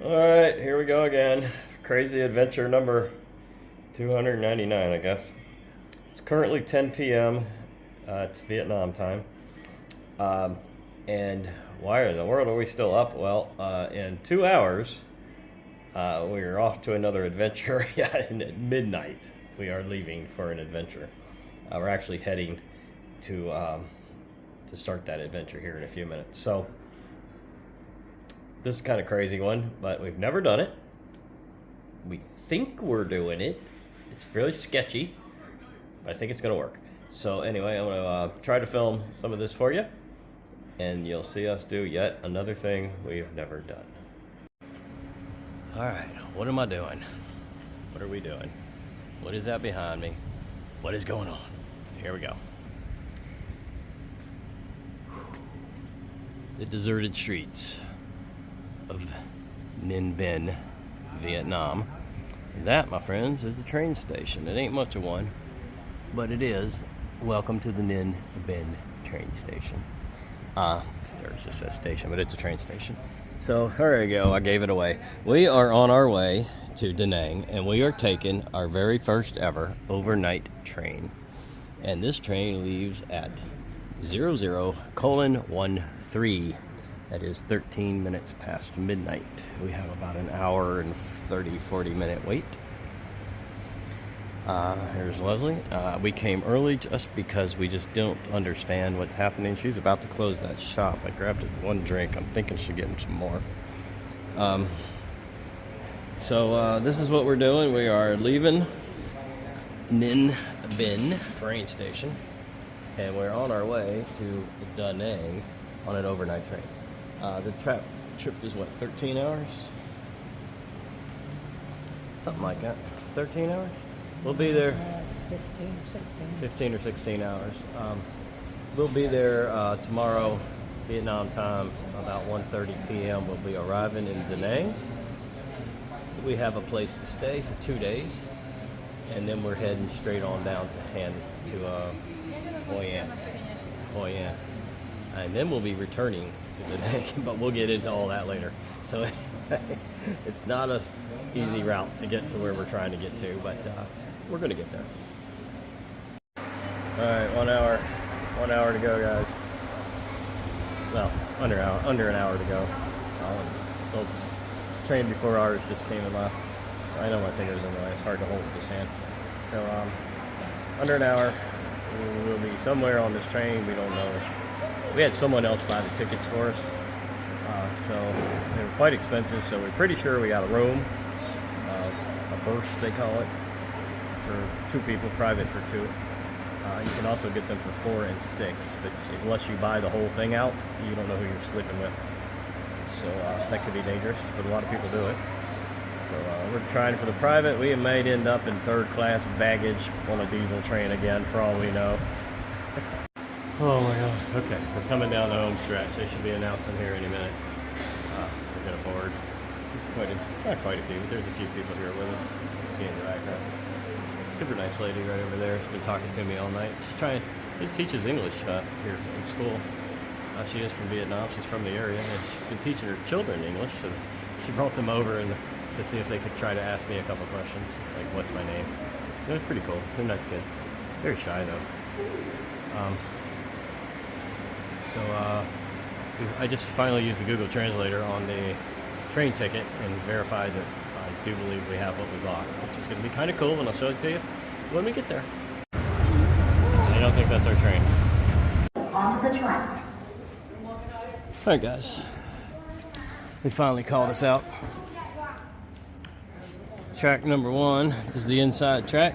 Alright, here we go again. Crazy adventure number 299, I guess. It's currently 10 p.m. It's Vietnam time. And why in the world are we still up? Well, in 2 hours, we're off to another adventure. Yeah, at midnight, we are leaving for an adventure. We're actually heading to start that adventure here in a few minutes. So, this is kind of crazy one, but we've never done it. We think we're doing it. It's fairly sketchy, but I think it's going to work. So anyway, I'm going to try to film some of this for you, and you'll see us do yet another thing we've never done. All right, what am I doing? What are we doing? What is that behind me? What is going on? Here we go. The deserted streets of Ninh Binh, Vietnam. And that, my friends, is the train station. It ain't much of one, but it is. Welcome to the Ninh Binh train station. There's just a station, but it's a train station. So here we go. I gave it away. We are on our way to Danang, and we are taking our very first ever overnight train. And this train leaves at 00:13. That is 13 minutes past midnight. We have about an hour and 40 minute wait. Here's Leslie. We came early just because we just don't understand what's happening. She's about to close that shop. I grabbed one drink. I'm thinking she's getting some more. So this is what we're doing. We are leaving Ninh Binh train station, and we're on our way to Da Nang on an overnight train. The trip is what, 13 hours? Something like that. 13 hours? We'll be there. 15 or 16. 15 or 16 hours. We'll be there tomorrow, Vietnam time, about 1:30 p.m. We'll be arriving in Da Nang. We have a place to stay for 2 days, and then we're heading straight on down to 𝐜𝐴T𝐴. And then we'll be returning to Da Nang, but we'll get into all that later. So it's not an easy route to get to where we're trying to get to, but we're going to get there. All right, 1 hour to go, guys. Well, under an hour to go. The train before ours just came and left, so I know my fingers in the way. It's hard to hold with this hand. So under an hour, we'll be somewhere on this train. We don't know. We had someone else buy the tickets for us, so they were quite expensive, so we're pretty sure we got a room, a berth they call it, for 2 people, private for 2. You can also get them for 4 and 6, but unless you buy the whole thing out, you don't know who you're sleeping with. So that could be dangerous, but a lot of people do it. So we're trying for the private. We might end up in 3rd class baggage on a diesel train again, for all we know. Oh my God. Okay, we're coming down the home stretch. They should be announcing here any minute. We're gonna board. There's not quite a few, but there's a few people here with us. You see in the background. Super nice lady right over there. She's been talking to me all night. She teaches English here in school. She is from Vietnam. She's from the area, and she's been teaching her children English. So she brought them over to see if they could try to ask me a couple questions, like what's my name. It was pretty cool. They're nice kids. Very shy though. So I just finally used the Google Translator on the train ticket and verified that I do believe we have what we bought, which is going to be kind of cool, and I'll show it to you when we get there. I don't think that's our train. Onto the track. Alright guys, they finally called us out. Track number 1 is the inside track.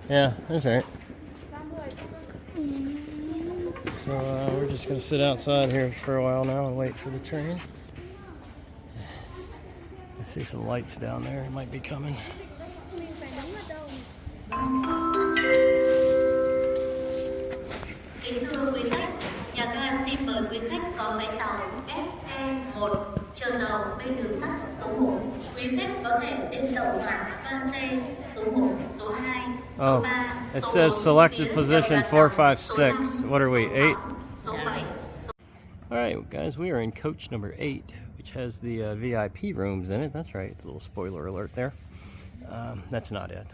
Yeah, that's right. So we're just going to sit outside here for a while now and wait for the train. I see some lights down there. It might be coming. Kính thưa quý khách, nhà ga xin mời quý khách có vé tàu SE1 chờ tàu bên đường sắt số 1. Quý khách có thể lên tàu hỏa toa xe số 1, số 2, số 3. It says selected position 456. What are we, 8? Số 7. All right. right, guys, we are in coach number 8, which has the VIP rooms in it. That's right, a little spoiler alert there. That's not it.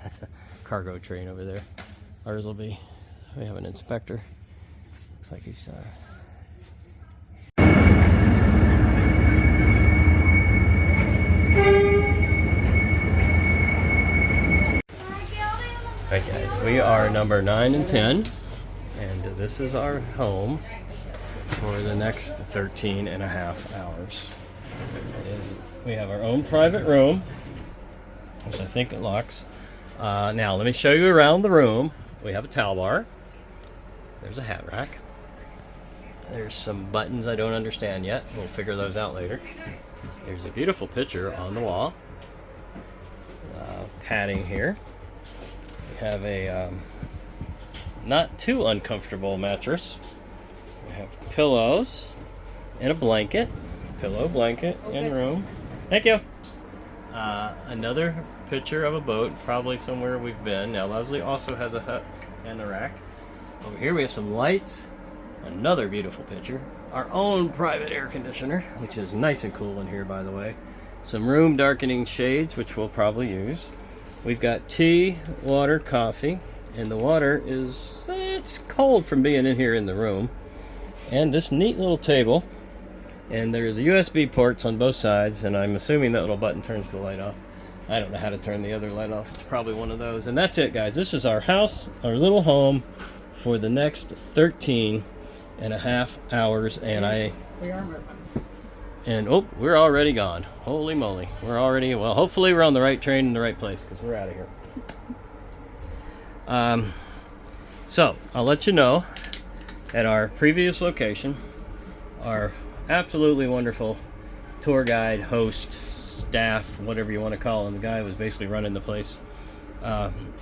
That's a cargo train over there. Ours will be. We have an inspector. Looks like he's. Alright guys, we are number 9 and 10, and this is our home for the next 13 and a half hours. We have our own private room, which I think it locks. Now let me show you around the room. We have a towel bar. There's a hat rack. There's some buttons I don't understand yet. We'll figure those out later. There's a beautiful picture on the wall. Padding here. We have a not too uncomfortable mattress. We have pillows and a blanket. Pillow, blanket, and room. Thank you. Another picture of a boat, probably somewhere we've been. Now Leslie also has a hook and a rack. Over here we have some lights. Another beautiful picture. Our own private air conditioner, which is nice and cool in here, by the way. Some room darkening shades, which we'll probably use. We've got tea, water, coffee, and the water is, it's cold from being in here in the room. And this neat little table, and there's USB ports on both sides, and I'm assuming that little button turns the light off. I don't know how to turn the other light off. It's probably one of those. And that's it, guys. This is our house, our little home for the next 13 and a half hours, and We are moving. And oh, we're already gone. Holy moly. We're already, well, hopefully we're on the right train in the right place, because we're out of here. So, I'll let you know, at our previous location, our absolutely wonderful tour guide, host, staff, whatever you want to call him, the guy who was basically running the place. And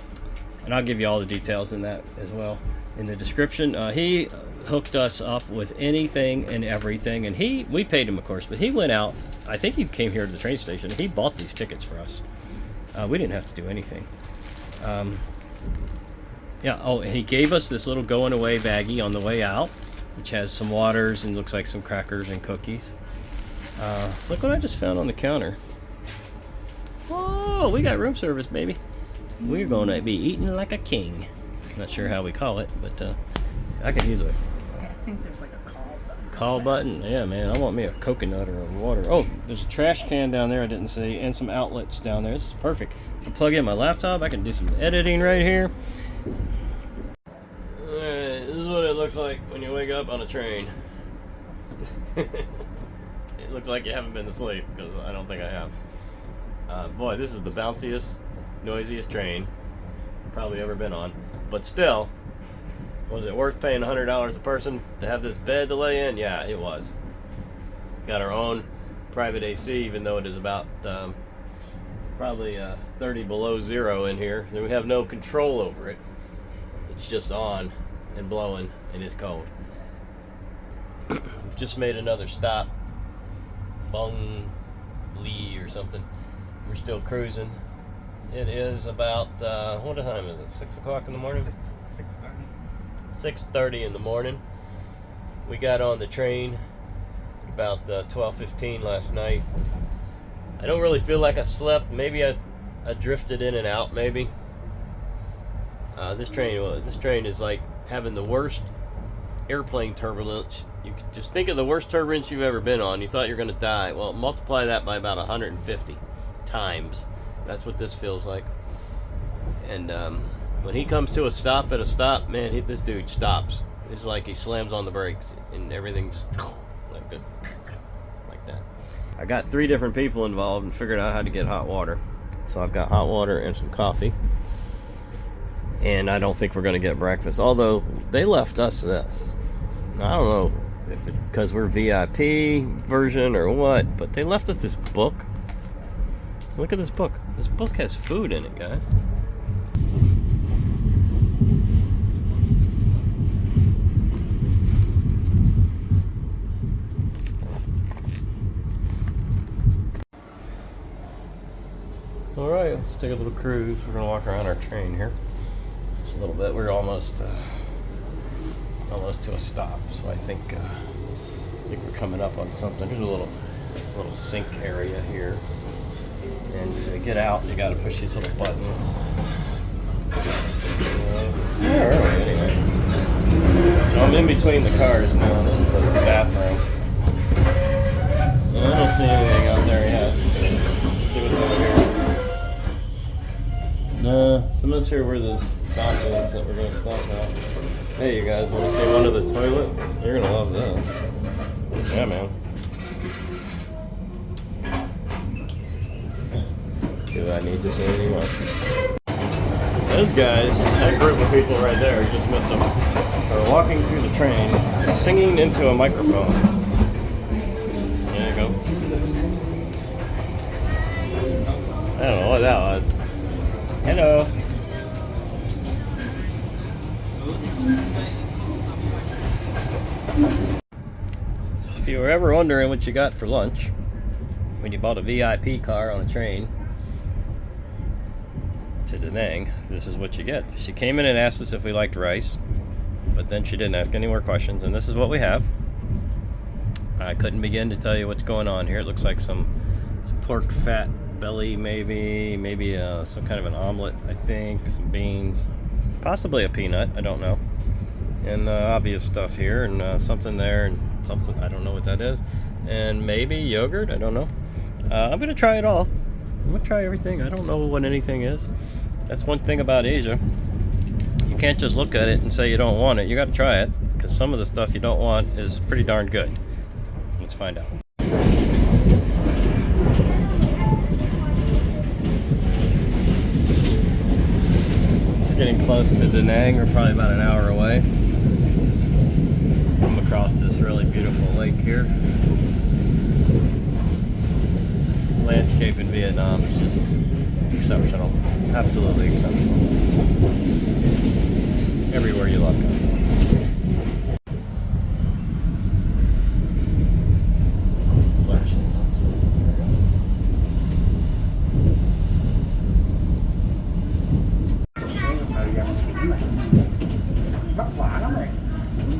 I'll give you all the details in that as well in the description. He hooked us up with anything and everything, and we paid him, of course, but he went out. I think he came here to the train station. He bought these tickets for us. We didn't have to do anything. Yeah. Oh, and he gave us this little going away baggie on the way out, which has some waters and looks like some crackers and cookies. Look what I just found on the counter. Whoa, we got room service, baby. We're going to be eating like a king. Not sure how we call it, but I can use a I think there's like a call button. call button. Yeah, man, I want me a coconut or a water. Oh, there's a trash can down there I didn't see, and some outlets down there. This is perfect. I plug in my laptop. I can do some editing right here. Alright, this is what it looks like when you wake up on a train. It looks like you haven't been to sleep, because I don't think I have. Boy, this is the bounciest, noisiest train probably ever been on. But still, was it worth paying $100 a person to have this bed to lay in? Yeah, it was. Got our own private AC, even though it is about probably 30 below zero in here. We have no control over it. It's just on and blowing, and it's cold. We've just made another stop. Bung Lee or something. We're still cruising. It is about, what time is it? 6 o'clock in the morning? 6:30. 6:30 in the morning. We got on the train about 12:15 last night. I don't really feel like I slept. Maybe I drifted in and out, maybe. This train is like having the worst airplane turbulence. You could just think of the worst turbulence you've ever been on. You thought you were going to die. Well, multiply that by about 150 times. That's what this feels like. And when he comes to a stop at a stop, man, this dude stops. It's like he slams on the brakes and everything just like that. I got 3 different people involved and figured out how to get hot water. So I've got hot water and some coffee. And I don't think we're going to get breakfast. Although they left us this. I don't know if it's because we're VIP version or what, but they left us this book. Look at this book. This book has food in it, guys. Alright, let's take a little cruise. We're going to walk around our train here. Just a little bit. We're almost to a stop, so I think I think we're coming up on something. There's a little sink area here. And to get out, you got to push these little buttons. Where are we anyway? I'm in between the cars now. This is like the bathroom. I don't see anything out there yet. Let's see what's over here. No, so I'm not sure where this stop is that we're going to stop at. Hey, you guys want to see one of the toilets? You're going to love this. Yeah, man. Do I need to say any more? Those guys, that group of people right there, just missed them, are walking through the train, singing into a microphone. There you go. I don't know what that was. Hello. So if you were ever wondering what you got for lunch when you bought a VIP car on a train to Danang, this is what you get. She came in and asked us if we liked rice, but then she didn't ask any more questions, and this is what we have. I couldn't begin to tell you what's going on here. It looks like some pork fat belly, maybe some kind of an omelet, I think, some beans, possibly a peanut, I don't know, and obvious stuff here, and something there, and something, I don't know what that is, and maybe yogurt, I don't know. I'm gonna try it all. I'm gonna try everything. I don't know what anything is. That's one thing about Asia. You can't just look at it and say you don't want it. You got to try it, because some of the stuff you don't want is pretty darn good. Let's find out. We're getting close to Danang. We're probably about an hour away. Come across this really beautiful lake here. Landscape in Vietnam is just exceptional. Absolutely exceptional. Everywhere you look. Vất vả lắm rồi.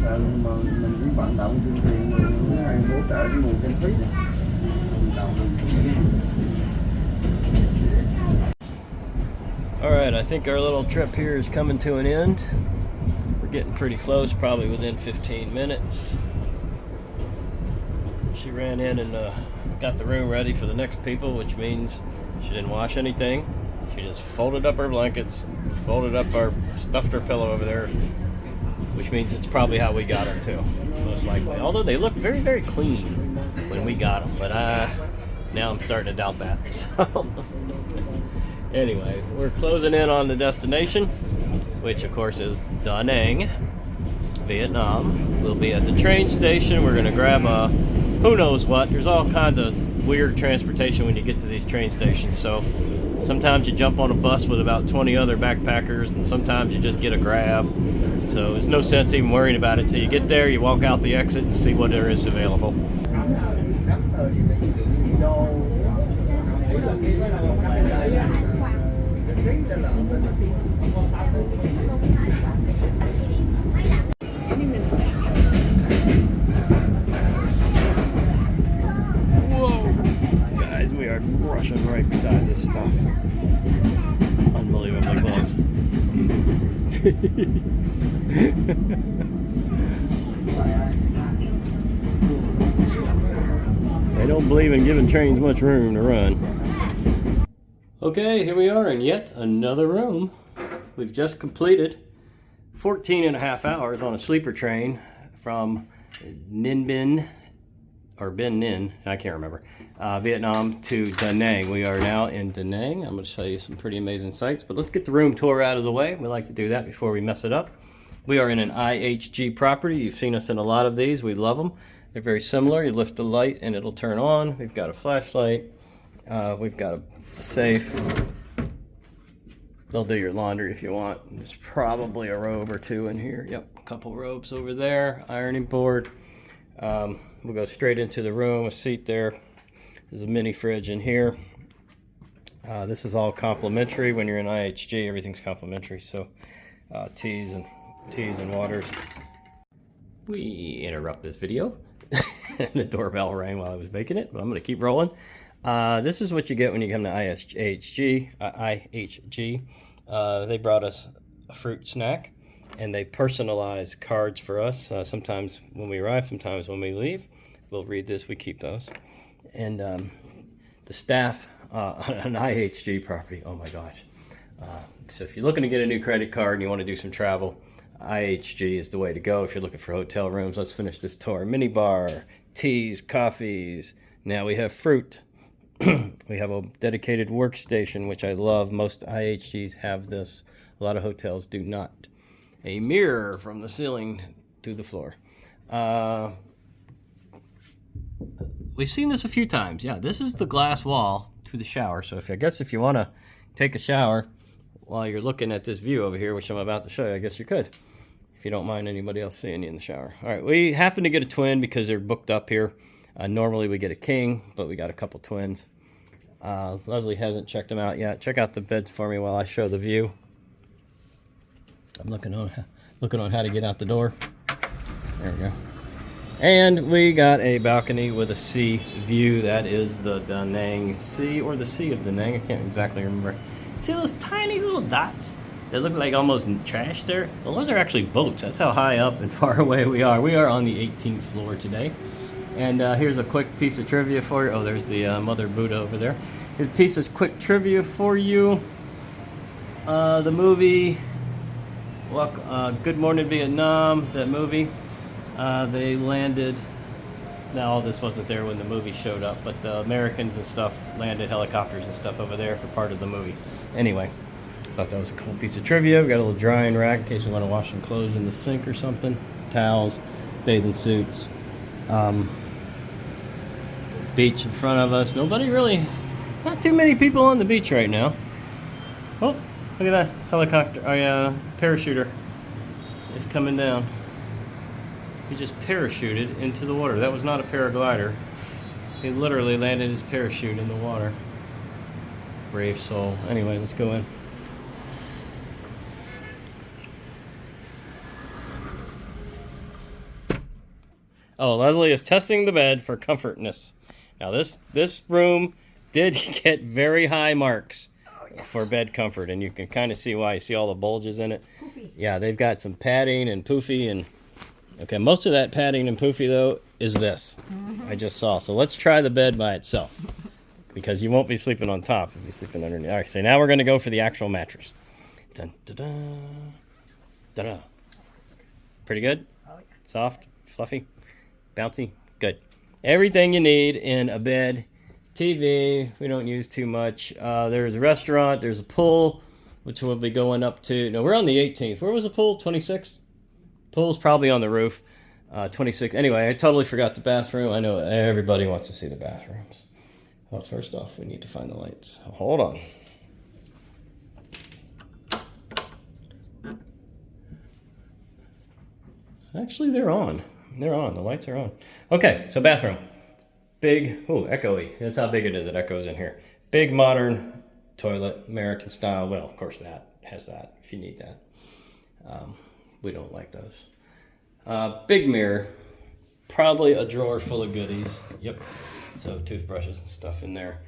Mà mình cũng vận động tuyên truyền người hỗ trợ cái nguồn kinh phí này. Alright, I think our little trip here is coming to an end. We're getting pretty close, probably within 15 minutes. She ran in and got the room ready for the next people, which means she didn't wash anything. She just folded up her blankets, stuffed her pillow over there, which means it's probably how we got them too, most likely. Although they looked very, very clean when we got them, but now I'm starting to doubt that. So anyway, we're closing in on the destination, which of course is Danang, Vietnam. We'll be at the train station. We're gonna grab a who knows what. There's all kinds of weird transportation when you get to these train stations. So sometimes you jump on a bus with about 20 other backpackers, and sometimes you just get a grab. So there's no sense even worrying about it till you get there. You walk out the exit and see what there is available. We are rushing right beside this stuff. Unbelievably close. They don't believe in giving trains much room to run. Okay, here we are in yet another room. We've just completed 14.5 hours on a sleeper train from Ninh Binh, or Binh Ninh, I can't remember, Vietnam to Danang. We are now in Danang. I'm going to show you some pretty amazing sights, but let's get the room tour out of the way. We like to do that before we mess it up. We are in an 𝐼HG property. You've seen us in a lot of these. We love them. They're very similar. You lift the light and it'll turn on. We've got a flashlight. We've got a safe. They'll do your laundry if you want. There's probably a robe or two in here. Yep, a couple robes over there. Ironing board. We'll go straight into the room, a seat there. There's a mini fridge in here. This is all complimentary. When you're in 𝐼HG, everything's complimentary. So teas and waters. We interrupt this video. The doorbell rang while I was making it, but I'm going to keep rolling. This is what you get when you come to IHG. They brought us a fruit snack, and they personalize cards for us. Sometimes when we arrive, sometimes when we leave. We'll read this, we keep those. And the staff on an IHG property, oh my gosh. So if you're looking to get a new credit card and you want to do some travel, IHG is the way to go. If you're looking for hotel rooms, let's finish this tour. Mini bar, teas, coffees. Now we have fruit. We have a dedicated workstation, which I love. Most IHGs have this. A lot of hotels do not. A mirror from the ceiling to the floor. We've seen this a few times. Yeah, this is the glass wall to the shower. So I guess if you want to take a shower while you're looking at this view over here, which I'm about to show you, I guess you could, if you don't mind anybody else seeing you in the shower. All right, we happen to get a twin because they're booked up here. Normally we get a king, but we got a couple twins. Leslie hasn't checked them out yet. Check out the beds for me while I show the view. I'm looking on how to get out the door. There we go. And we got a balcony with a sea view. That is the Danang Sea, or the Sea of Danang. I can't exactly remember. See those tiny little dots that look like almost trash there? Well, those are actually boats. That's how high up and far away we are. We are on the 18th floor today. And here's a quick piece of trivia for you. Oh, there's the Mother Buddha over there. Here's a piece of quick trivia for you. The movie, Good Morning Vietnam, that movie. They landed, now all this wasn't there when the movie showed up, but the Americans and stuff landed helicopters and stuff over there for part of the movie. Anyway, thought that was a cool piece of trivia. We got a little drying rack in case we want to wash some clothes in the sink or something. Towels, bathing suits. Beach in front of us. Nobody really, not too many people on the beach right now. Oh, look at that helicopter, parachuter is coming down. He just parachuted into the water. That was not a paraglider. He literally landed his parachute in the water. Brave soul. Anyway, let's go in. Oh, Leslie is testing the bed for comfortness. Now this room did get very high marks for bed comfort, and you can kind of see why. You see all the bulges in it? Poofy. Yeah, they've got some padding and poofy, and okay, most of that padding and poofy though is this. I just saw. So let's try the bed by itself, because you won't be sleeping on top. You'll be sleeping underneath. All right, so now we're going to go for the actual mattress. Dun, da-da, da-da. Pretty good? Oh, yeah. Soft, fluffy, bouncy, good. Everything you need in a bed. TV, we don't use too much. There's a restaurant, there's a pool, which we'll be going up to. No, we're on the 18th. Where was the pool? 26th? Pool's probably on the roof. 26. Anyway, I totally forgot the bathroom. I know everybody wants to see the bathrooms. Well, first off, we need to find the lights. Hold on. Actually, they're on. They're on. The lights are on. Okay, so bathroom. Big, echoey. That's how big it is. It echoes in here. Big, modern toilet, American style. Well, of course, that has that, if you need that. We don't like those. Big mirror. Probably a drawer full of goodies. Yep. So toothbrushes and stuff in there.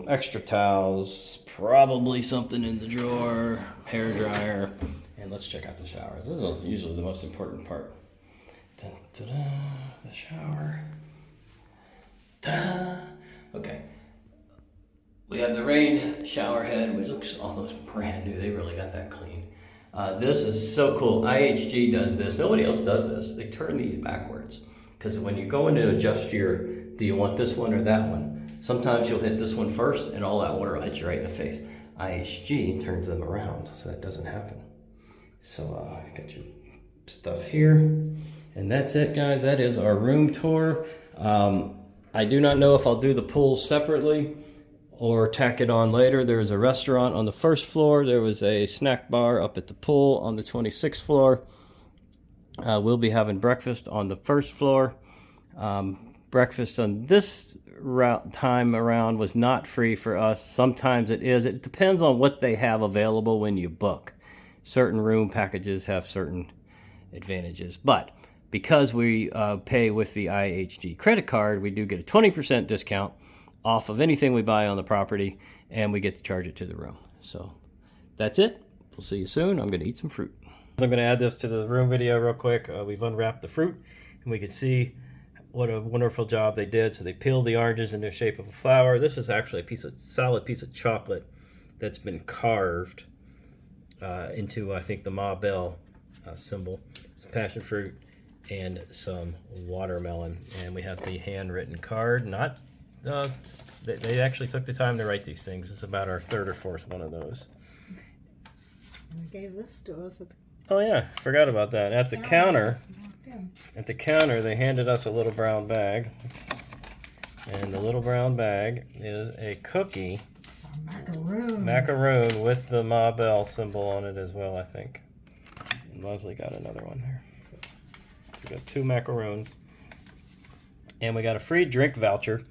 Extra towels. Probably something in the drawer. Hair dryer. And let's check out the showers. This is usually the most important part. Dun, da, da, the shower. Ta-da. Okay. We have the rain shower head, which looks almost brand new. They really got that clean. This is so cool. IHG does this. Nobody else does this. They turn these backwards. Because when you go in to adjust your, do you want this one or that one? Sometimes you'll hit this one first and all that water will hit you right in the face. IHG turns them around so that doesn't happen. So got your stuff here. And that's it, guys. That is our room tour. I do not know if I'll do the pool separately or tack it on later. There is a restaurant on the first floor. There was a snack bar up at the pool on the 26th floor. We'll be having breakfast on the first floor. Breakfast on this time around was not free for us. Sometimes it is. It depends on what they have available when you book. Certain room packages have certain advantages. But because we pay with the IHG credit card, we do get a 20% discount off of anything we buy on the property, and we get to charge it to the room. So that's it. We'll see you soon. I'm going to eat some fruit. I'm going to add this to the room video real quick. We've unwrapped the fruit, and we can see what a wonderful job they did. So they peeled the oranges into the shape of a flower. This is actually a solid piece of chocolate that's been carved into, I think, the Ma Bell symbol. Some passion fruit and some watermelon. And we have the handwritten card. They actually took the time to write these things. It's about our third or fourth one of those. They gave this to us at the Oh yeah, forgot about that. At the counter, they handed us a little brown bag. And the little brown bag is a cookie. Macaroon with the Ma Bell symbol on it as well, I think. And Leslie got another one there. So we got 2 macaroons. And we got a free drink voucher.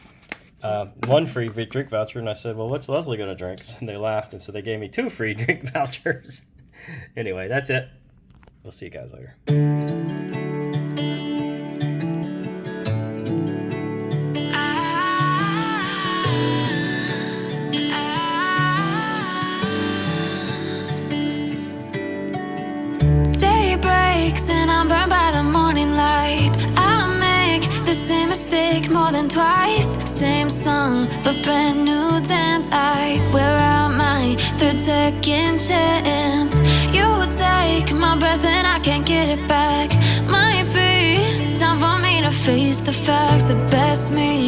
One free drink voucher, and I said, well, what's Leslie going to drink? And they laughed, and so they gave me 2 free drink vouchers. Anyway, that's it. We'll see you guys later. Day breaks and I'm burned by the morning light. I make the same mistake more than twice. Same song, but brand new dance. I wear out my 3rd-second chance. You take my breath and I can't get it back. Might be time for me to face the facts. The best me